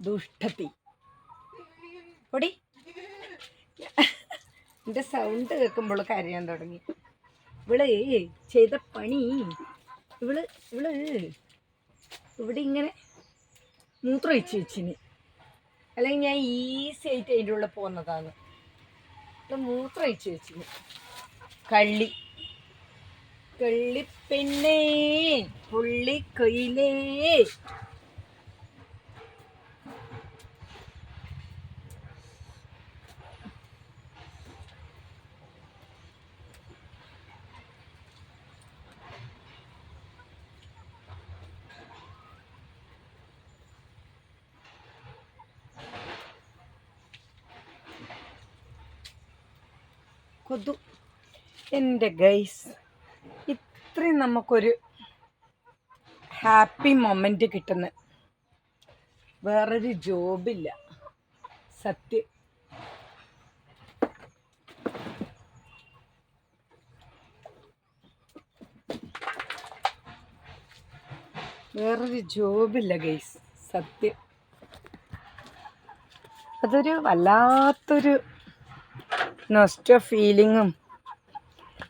ദുഷ്ടത്തി പൊടി. എൻ്റെ സൗണ്ട് കേൾക്കുമ്പോൾ കരയാൻ തുടങ്ങി. ഇവള് ചെയ്ത പണി, ഇവള് ഇവിടെ ഇങ്ങനെ മൂത്രമൊഴിച്ച് വെച്ചിന്, അല്ലെങ്കിൽ ഞാൻ ഈസി ആയിട്ട് അതിൻ്റെ ഉള്ളിൽ പോകുന്നതാണ്. ഇത് മൂത്രമൊഴിച്ച് വെച്ചിന്. കള്ളിപ്പെണ്ണേ പുള്ളിക്കൊയിലേ. കൊതു. എൻ്റെ ഗൈസ്, ഇത്രയും നമുക്കൊരു ഹാപ്പി മൊമെൻ്റ് കിട്ടുന്ന വേറൊരു ജോബില്ല, സത്യം. വേറൊരു ജോബില്ല ഗൈസ്, സത്യം. അതൊരു വല്ലാത്തൊരു നൊസ്റ്റ ഫീലിങ്ങും,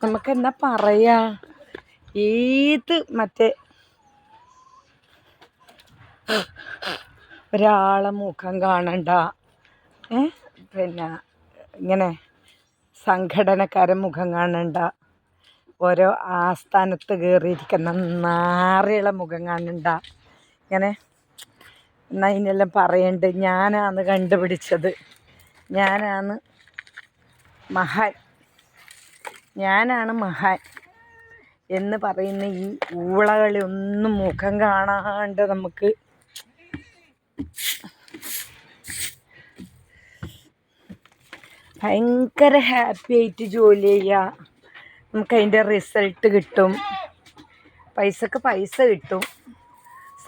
നമുക്കെന്താ പറയാ, ഏത് മറ്റേ ഒരാളെ മുഖം കാണണ്ട, പിന്നെ ഇങ്ങനെ സംഘടനക്കാരെ മുഖം കാണണ്ട, ഓരോ ആസ്ഥാനത്ത് കയറിയിരിക്കുന്ന നാറിയുള്ള മുഖം കാണണ്ട. ഇങ്ങനെ എന്നാൽ ഇതിനെല്ലാം പറയണ്ട്, ഞാനാണ് കണ്ടുപിടിച്ചത്, ഞാനാണ് മഹാൻ എന്ന് പറയുന്ന ഈ ഊളകളെ ഒന്നും മുഖം കാണാണ്ട് നമുക്ക് ഭയങ്കര ഹാപ്പി ആയിട്ട് ജോലി ചെയ്യുക. നമുക്കതിൻ്റെ റിസൾട്ട് കിട്ടും, പൈസക്ക് പൈസ കിട്ടും,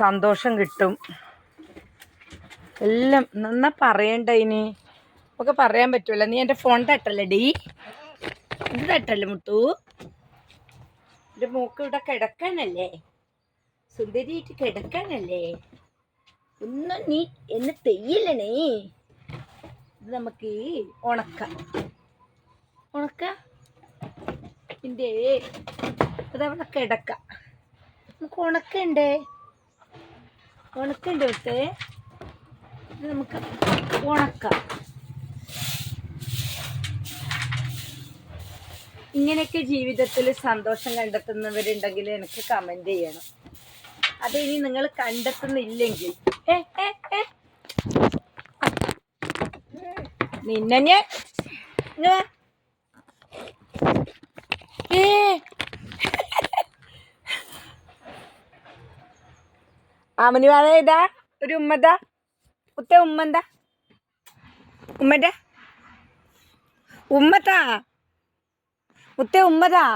സന്തോഷം കിട്ടും, എല്ലാം. നന്നാ പറയണ്ട, ഇനി ഒക്കെ പറയാൻ പറ്റുമല്ലോ. നീ എൻ്റെ ഫോൺ തട്ടല്ലേ ഡീ, ഇത് തട്ടല്ലേ മുട്ടു. എൻ്റെ മൂക്ക് ഇവിടെ കിടക്കാനല്ലേ, സുന്ദരിയായിട്ട് കിടക്കാനല്ലേ, ഒന്നും നീ എന്നെ തെയ്യില്ലണേ. ഇത് നമുക്ക് ഉണക്കാം. എൻ്റെ അതവിടെ കിടക്കാം. നമുക്ക് ഉണക്കണ്ടേ വിട്ടേ, ഇത് നമുക്ക് ഉണക്കാം. ഇങ്ങനെയൊക്കെ ജീവിതത്തിൽ സന്തോഷം കണ്ടെത്തുന്നവരുണ്ടെങ്കിൽ എനിക്ക് കമൻറ്റ് ചെയ്യണം. അതിനി നിങ്ങൾ കണ്ടെത്തുന്നില്ലെങ്കിൽ നിന്നെ ഞാൻ ആമനി വാഴ ഇതാ ഒരു ഉമ്മതാ ഉത്ത ഉമ്മന്താ ഉമ്മൻ്റെ ഉമ്മത്താ ഉത്ത ഉമ്മത്താ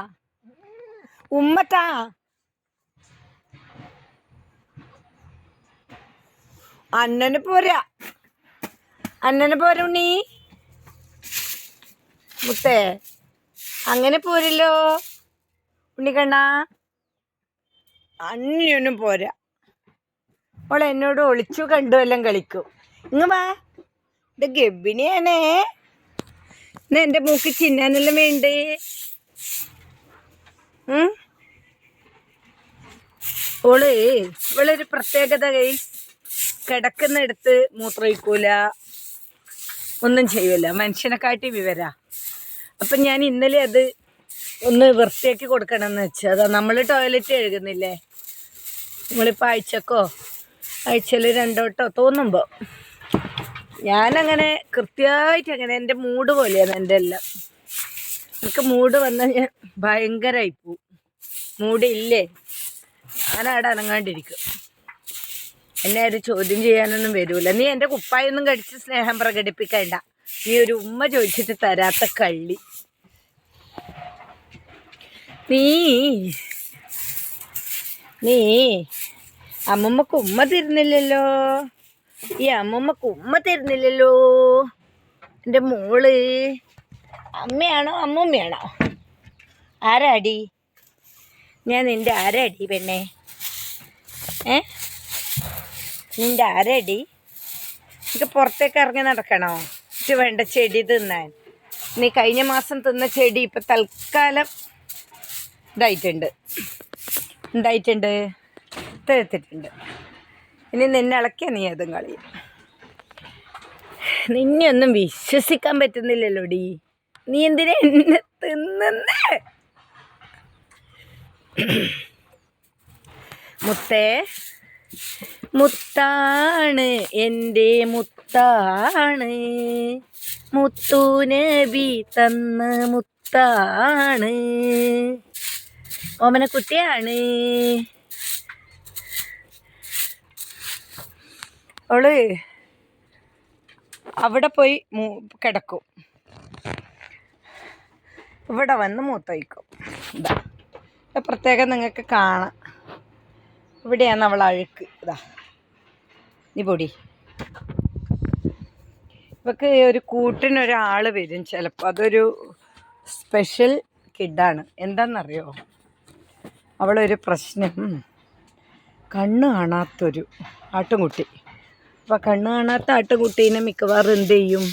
അന്നനെ പോരാ ഉണ്ണി മുത്തേ, അങ്ങനെ പോരല്ലോ ഉണ്ണിക്കണ്ണ, അന്നൊന്നും പോരാ. അവൾ എന്നോട് ഒളിച്ചു കണ്ടു എല്ലാം കളിക്കും. ഇങ്ങ് വാ, ഇത് ഗർഭിണിയാണേ. എന്നാ എൻ്റെ മൂക്ക് ചിന്നാനെല്ലാം വേണ്ടേ? ഇവളൊരു പ്രത്യേകത ഗൈസ്, കിടക്കുന്നിടത്ത് മൂത്രമൊഴിക്കൂല, ഒന്നും ചെയ്യൂല, മനുഷ്യനെക്കാട്ടി വിവരാ. അപ്പം ഞാൻ ഇന്നലെ അത് ഒന്ന് വൃത്തിയാക്കി കൊടുക്കണമെന്ന് വെച്ചാൽ, അതാ നമ്മൾ ടോയ്ലറ്റ് കഴുകുന്നില്ലേ, നമ്മളിപ്പോൾ ആഴ്ചയിൽ 2 വട്ടം തോന്നുമ്പോൾ, ഞാനങ്ങനെ കൃത്യമായിട്ട് അങ്ങനെ എൻ്റെ മൂഡ് പോലെയാണ് എൻ്റെ എല്ലാം. എനിക്ക് മൂഡ് വന്നാൽ ഞാൻ ഭയങ്കരമായി പോവും. മൂടില്ലേ ഞാനവിടെ അനങ്ങാണ്ടിരിക്കും, എന്നെ ആരും ചോദ്യം ചെയ്യാനൊന്നും വരൂല. നീ എൻ്റെ കുപ്പായൊന്നും കടിച്ച് സ്നേഹം പ്രകടിപ്പിക്കണ്ട, നീ ഒരു ഉമ്മ ചോദിച്ചിട്ട് തരാത്ത കള്ളി നീ അമ്മമ്മക്ക് ഉമ്മ തരുന്നില്ലല്ലോ, ഈ അമ്മമ്മക്ക് ഉമ്മ തരുന്നില്ലല്ലോ. എൻ്റെ മോള് അമ്മയാണോ അമ്മൂമ്മയാണോ? ആരാടി? ഞാൻ നിൻ്റെ ആരാടി പെണ്ണേ? നിൻ്റെ ആരാടി? എനിക്ക് പുറത്തേക്ക് ഇറങ്ങി നടക്കണോ? എനിക്ക് വേണ്ട ചെടി തിന്നാൻ. നീ കഴിഞ്ഞ മാസം തിന്ന ചെടി ഇപ്പം തൽക്കാലം ഉണ്ടായിട്ടുണ്ട് തെഴുത്തിട്ടുണ്ട്. ഇനി നിന്നെ ഇളക്കിയ നീ അതും കളയും. നിന്നെ ഒന്നും വിശ്വസിക്കാൻ പറ്റുന്നില്ലല്ലോടി. നീ എന്തിനാ എന്നെ തിന്നുന്നേ? മുത്തേ, മുത്താണ് എൻ്റെ മുത്താണ്, മുത്തു നബി തന്ന മുത്താണ്, ഓമനക്കുട്ടിയാണ്. അവള് അവിടെ പോയി കിടക്കും, ഇവിടെ വന്ന് മൂത്തൊഴിക്കും. ഇതാ പ്രത്യേകം നിങ്ങൾക്ക് കാണാം. ഇവിടെയാണ് അവൾ അഴുക്ക്. ഇതാ നീ പൊടി. ഇവക്ക് ഒരു കൂട്ടിനൊരാൾ വരും ചിലപ്പോൾ. അതൊരു സ്പെഷ്യൽ കിഡാണ്. എന്താണെന്നറിയോ? അവളൊരു പ്രശ്നം, കണ്ണ് കാണാത്തൊരു ആട്ടുംകുട്ടി. അപ്പോൾ കണ്ണ് കാണാത്ത ആട്ടുംകുട്ടീനെ മിക്കവാറും എന്ത് ചെയ്യും?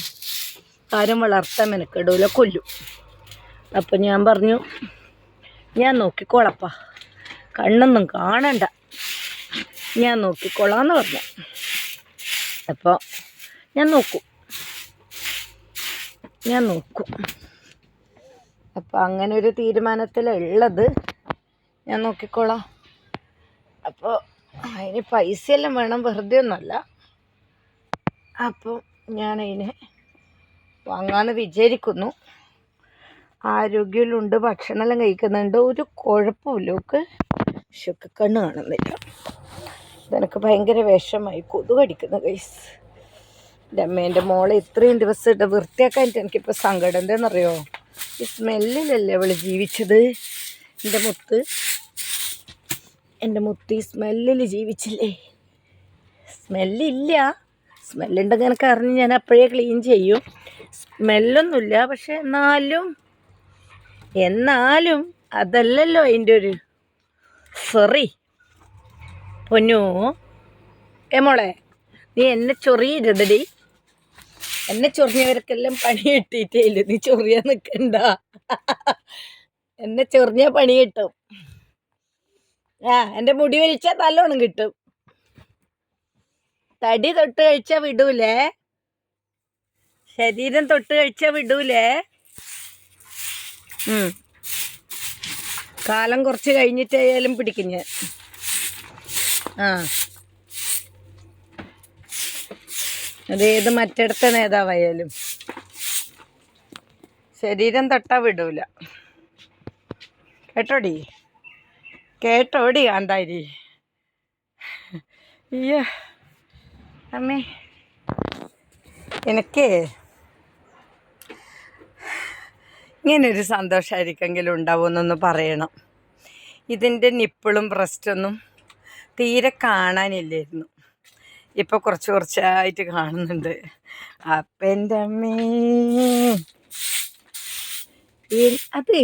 ആരും വളർത്താൻ മെനക്കെടൂല, കൊല്ലും. അപ്പം ഞാൻ പറഞ്ഞു, ഞാൻ നോക്കിക്കോളപ്പാ, കണ്ണൊന്നും കാണണ്ട, ഞാൻ നോക്കിക്കോളാന്ന് പറഞ്ഞു. അപ്പോൾ ഞാൻ നോക്കും. അപ്പം അങ്ങനെ ഒരു തീരുമാനത്തിലുള്ളത്. ഞാൻ നോക്കിക്കോളാം. അപ്പോൾ അതിന് പൈസയെല്ലാം വേണം, വെറുതെ ഒന്നുമല്ല. അപ്പോൾ ഞാനതിനെ വാങ്ങാമെന്ന് വിചാരിക്കുന്നു. ആരോഗ്യമുണ്ട്, ഭക്ഷണമെല്ലാം കഴിക്കുന്നുണ്ട്, ഒരു കുഴപ്പമില്ല. ഒക്കെ പക്ഷെ കണ്ണ് കാണുന്നില്ല. ഇതെനിക്ക് ഭയങ്കര വിഷമായി. കൊതുകടിക്കുന്നു ഗൈസ്. എൻ്റെ അമ്മേൻ്റെ മോളെ ഇത്രയും ദിവസം ഇട്ട് വൃത്തിയാക്കാനിട്ട് എനിക്കിപ്പോൾ സങ്കടം. എന്താണെന്നറിയോ? ഈ സ്മെല്ലിലല്ലേ അവൾ ജീവിച്ചത്. എൻ്റെ മുത്ത് ഈ സ്മെല്ലിൽ ജീവിച്ചില്ലേ? സ്മെല്ലില്ല. സ്മെല്ലുണ്ടെങ്കിൽ എനിക്ക് അറിഞ്ഞ് ഞാൻ അപ്പോഴേ ക്ലീൻ ചെയ്യും. സ്മെല്ലൊന്നുമില്ല. പക്ഷെ എന്നാലും അതല്ലല്ലോ അതിൻ്റെ ഒരു സൊറി. പൊന്നു മോളെ, നീ എന്നെ ചൊറിയരുതടി. എന്നെ ചൊറിഞ്ഞവർക്കെല്ലാം പണി കിട്ടിയിട്ടേ ഇല്ല. നീ ചൊറിയാൻ നിൽക്കണ്ട. എന്നെ ചൊറിഞ്ഞാൽ പണി കിട്ടും. എൻ്റെ മുടി വലിച്ചാൽ നല്ലോണം കിട്ടും. തടി തൊട്ട് കഴിച്ചാൽ വിടൂലേ? ശരീരം തൊട്ട് കഴിച്ചാൽ വിടൂലേ? കാലം കുറച്ച് കഴിഞ്ഞിട്ടായാലും പിടിക്കും ഞാൻ. അതേത് മറ്റിടത്തെ നേതാവായാലും ശരീരം തൊട്ടാ വിടൂല. കേട്ടോടി കാന്താരി. അയ്യോ അമ്മേ, എനിക്ക് ഇങ്ങനൊരു സന്തോഷമായിരിക്കെങ്കിലും ഉണ്ടാവുമെന്നൊന്ന് പറയണം. ഇതിൻ്റെ നിപ്പിളും ബ്രസ്റ്റൊന്നും തീരെ കാണാനില്ലായിരുന്നു. ഇപ്പോൾ കുറച്ചായിട്ട് കാണുന്നുണ്ട്. അപ്പം എൻ്റെ അമ്മേ, അത്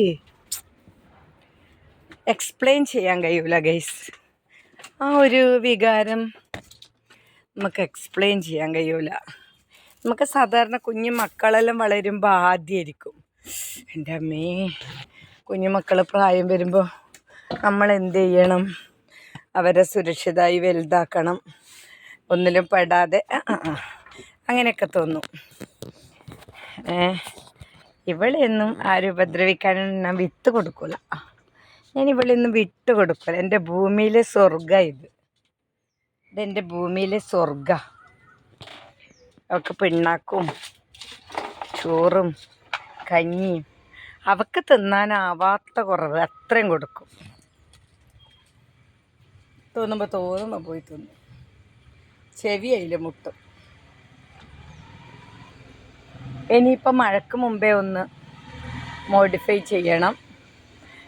എക്സ്പ്ലെയിൻ ചെയ്യാൻ കഴിയൂല ഗൈസ്. ആ ഒരു വികാരം നമുക്ക് എക്സ്പ്ലെയിൻ ചെയ്യാൻ കഴിയൂല. നമുക്ക് സാധാരണ കുഞ്ഞു മക്കളെല്ലാം വളരുമ്പോൾ ആദ്യമായിരിക്കും. എൻ്റെ അമ്മേ, കുഞ്ഞുമക്കൾ പ്രായം വരുമ്പോൾ നമ്മൾ എന്ത് ചെയ്യണം? അവരെ സുരക്ഷിതമായി വലുതാക്കണം, ഒന്നിലും പെടാതെ. അങ്ങനെയൊക്കെ തോന്നും. ഇവളെയൊന്നും ആരും ഉപദ്രവിക്കാനും ഞാൻ വിട്ട് കൊടുക്കില്ല. ഞാൻ ഇവളെയൊന്നും വിട്ട് കൊടുക്കില്ല. എൻ്റെ ഭൂമിയിലെ സ്വർഗ്ഗം ഇതെൻ്റെ ഭൂമിയിലെ സ്വർഗ്ഗം. അവൾക്ക് പിണ്ണാക്കും ചോറും കഞ്ഞിയും അവൾക്ക് തിന്നാനാവാത്ത കുറവ് അത്രയും കൊടുക്കും. തോന്നുമ്പോൾ പോയി തിന്നും. ചെവി അതിൽ മുട്ടും. ഇനിയിപ്പം മഴയ്ക്ക് മുമ്പേ ഒന്ന് മോഡിഫൈ ചെയ്യണം.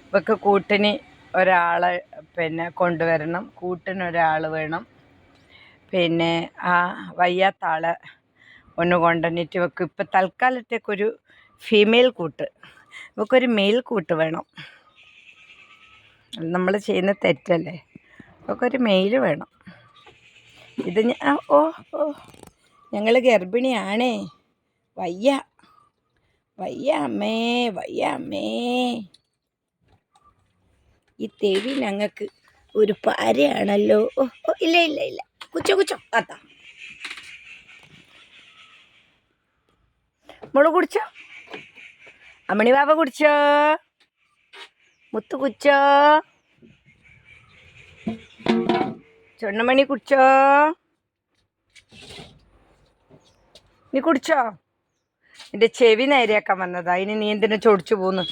ഇവൾക്ക് കൂട്ടിന് ഒരാളെ കൊണ്ടുവരണം. കൂട്ടിനൊരാൾ വേണം. പിന്നെ ആ വയ്യാത്ത ആളെ ഒന്ന് കൊണ്ടുവന്നിട്ട് ഇവൾക്ക് ഇപ്പം തൽക്കാലത്തേക്കൊരു ഫീമെയിൽ കൂട്ട്, ഇവൾക്കൊരു മെയിൽ കൂട്ട് വേണം. നമ്മൾ ചെയ്യുന്ന തെറ്റല്ലേ? ഇവൾക്കൊരു മെയിൽ വേണം. ഇത് ഞാൻ ഞങ്ങൾ ഗർഭിണിയാണേ. വയ്യ വയ്യ അമ്മേ, വയ്യ അമ്മേ. ഈ തെവി ഞങ്ങൾക്ക് ഒരു പാരയാണല്ലോ. ഓ ഓ, ഇല്ല ഇല്ല ഇല്ല, കുച്ചോ കുച്ചോ അത്താ. മോള് കുടിച്ചോ? അമ്മണി ബാബ കുടിച്ചോ? മുത്തു കുടിച്ചോ? ചൊണ്ണമണി കുടിച്ചോ? നീ കുടിച്ചോ? നിന്റെ ചെവി നേരെയാക്കാൻ വന്നതാ. ഇനി നീ എന്തിനാ ചൊടിച്ചു പോന്ന്?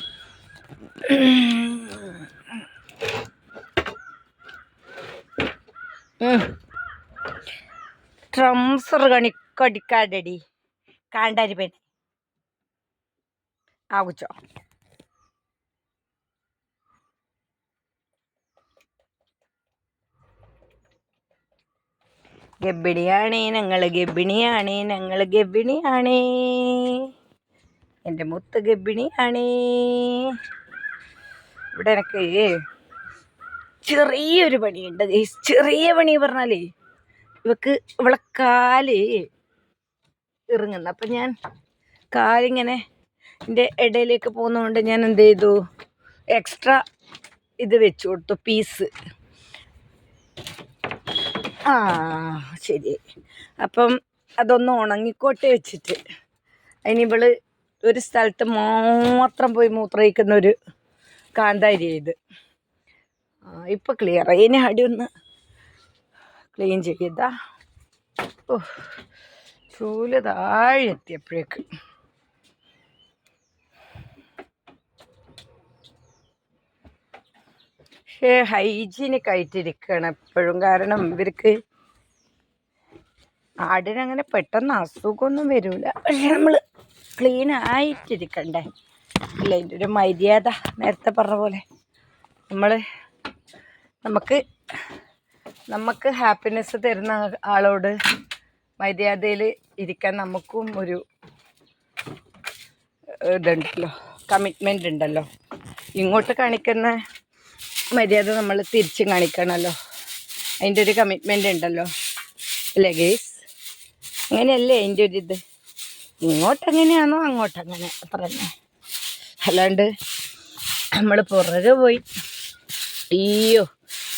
ട്രംസർ കണിക്കടിക്കാടടി കാണ്ടാരി പെണ്ണെ. ആ കുച്ചോ. ഗർഭിണിയാണേ ഞങ്ങള്, ഗർഭിണിയാണേ ഞങ്ങള്, ഗർഭിണിയാണേ. എൻ്റെ മുത്ത് ഗർഭിണിയാണേ. ഇവിടെ എനിക്ക് ചെറിയൊരു പണിയുണ്ട്. ചെറിയ പണി പറഞ്ഞാലേ ഇവളെ കാല് ഇറങ്ങുന്നു. അപ്പം ഞാൻ കാലിങ്ങനെ എൻ്റെ ഇടയിലേക്ക് പോകുന്നതുകൊണ്ട് ഞാൻ എന്ത് ചെയ്തു, എക്സ്ട്രാ ഇത് വെച്ചു കൊടുത്തു, പീസ്. ആ ശരി. അപ്പം അതൊന്ന് ഉണങ്ങിക്കോട്ടെ വെച്ചിട്ട്. അതിന് ഇവള് ഒരു സ്ഥലത്ത് മാത്രം പോയി മൂത്രയിക്കുന്ന ഒരു കാന്താരി ഇത്. ഇപ്പം ക്ലിയർ. അതിനെ അടി ഒന്ന് ക്ലീൻ ചെയ്താ. ഓ, ചൂല് താഴെ എത്തിയപ്പോഴേക്ക് പക്ഷേ ഹൈജീനിക് ആയിട്ടിരിക്കണം എപ്പോഴും. കാരണം ഇവർക്ക് ആടിനങ്ങനെ പെട്ടെന്ന് അസുഖമൊന്നും വരില്ല. പക്ഷെ നമ്മൾ ക്ലീൻ ആയിട്ടിരിക്കണ്ടേ? ഇല്ല, ഇതിൻ്റെ ഒരു മര്യാദ. നേരത്തെ പറഞ്ഞ പോലെ നമുക്ക് ഹാപ്പിനെസ് തരുന്ന ആളോട് മര്യാദയിൽ ഇരിക്കാൻ നമുക്കും ഒരു ഇതുണ്ടല്ലോ, കമ്മിറ്റ്മെൻ്റ് ഉണ്ടല്ലോ. ഇങ്ങോട്ട് കാണിക്കുന്ന മര്യാദ നമ്മൾ തിരിച്ചും കാണിക്കണമല്ലോ. അതിൻ്റെ ഒരു കമ്മിറ്റ്മെൻ്റ് ഉണ്ടല്ലോ, അല്ലേ ഗേസ്? അങ്ങനെയല്ലേ അതിൻ്റെ ഒരു ഇത്? ഇങ്ങോട്ടെങ്ങനെയാണോ അങ്ങോട്ടങ്ങനെ, അത്ര തന്നെ. അല്ലാണ്ട് നമ്മൾ പുറകെ പോയി അയ്യോ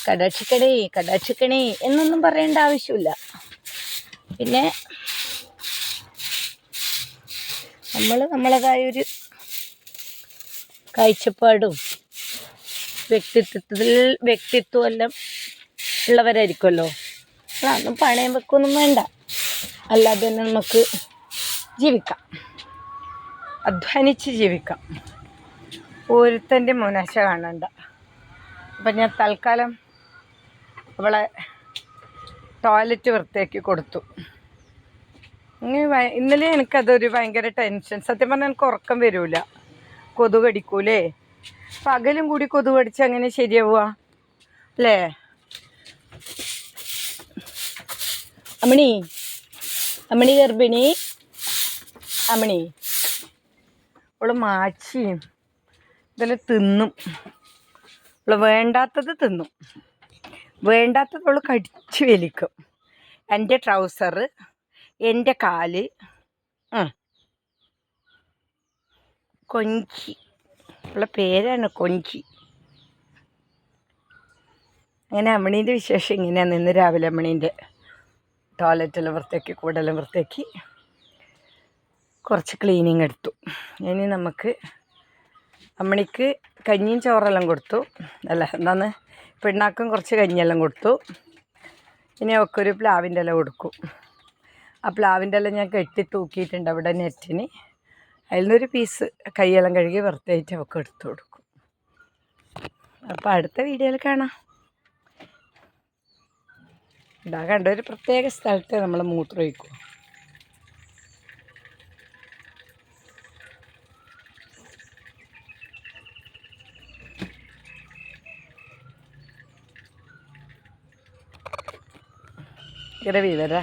കടാക്ഷിക്കണേ എന്നൊന്നും പറയേണ്ട ആവശ്യമില്ല. പിന്നെ നമ്മളതായൊരു കാഴ്ചപ്പാടും വ്യക്തിത്വം എല്ലാം ഉള്ളവരായിരിക്കുമല്ലോ. അതൊന്നും പണയം വെക്കൊന്നും വേണ്ട. അല്ലാതെ തന്നെ നമുക്ക് ജീവിക്കാം, അധ്വാനിച്ച് ജീവിക്കാം. ഒരുത്തൻ്റെ മുനാശ കാണണ്ട. അപ്പം ഞാൻ തൽക്കാലം അവളെ ടോയ്ലറ്റ് വൃത്തിയാക്കി കൊടുത്തു. ഇന്നലെ എനിക്കതൊരു ഭയങ്കര ടെൻഷൻ. സത്യം പറഞ്ഞാൽ എനിക്ക് ഉറക്കം വരില്ല. കൊതുക് കടിക്കൂലേ? പകലും കൂടി കൊതുക് കടിച്ച് അങ്ങനെ ശരിയാവുക അല്ലേ? അമ്മണി ഗർഭിണി. അമ്മണി അവള് മാച്ചിയും ഇതെല്ലാം തിന്നും. അവള് വേണ്ടാത്തത് തിന്നും, വേണ്ടാത്തത് അവള് കടിച്ചു വലിക്കും. എൻ്റെ ട്രൗസർ, എൻ്റെ കാല്. കൊഞ്ചി, അവളുടെ പേരാണ് കൊഞ്ചി. അങ്ങനെ അമ്മണീൻ്റെ വിശേഷം ഇങ്ങനെയാണ്. ഇന്ന് രാവിലെ അമ്മണീൻ്റെ ടോയ്ലറ്റെല്ലാം വൃത്തിയാക്കി, കൂടെല്ലാം വൃത്തിയാക്കി, കുറച്ച് ക്ലീനിങ് എടുത്തു. ഇനി നമുക്ക് അമ്മണിക്ക് കഞ്ഞിയും ചോറെല്ലാം കൊടുത്തു. അല്ല എന്താന്ന്, പിണ്ണാക്കും കുറച്ച് കഞ്ഞിയെല്ലാം കൊടുത്തു. ഇനി അവൾക്ക് ഒരു പ്ലാവിൻ്റെ ഇല കൊടുക്കും. ആ പ്ലാവിൻ്റെ ഇല ഞാൻ കെട്ടി തൂക്കിയിട്ടുണ്ട് അവിടെ നെറ്റിന്. അതിൽ നിന്നൊരു പീസ് കൈയെല്ലാം കഴുകി വൃത്തിയായിട്ട് അവൾക്ക് എടുത്തു കൊടുക്കും. അപ്പോൾ അടുത്ത വീഡിയോയിൽ കാണാം. ഇതാ കണ്ട, ഒരു പ്രത്യേക സ്ഥലത്ത് നമ്മൾ മൂത്രമൊഴിക്കും. ഇങ്ങനെ വിവര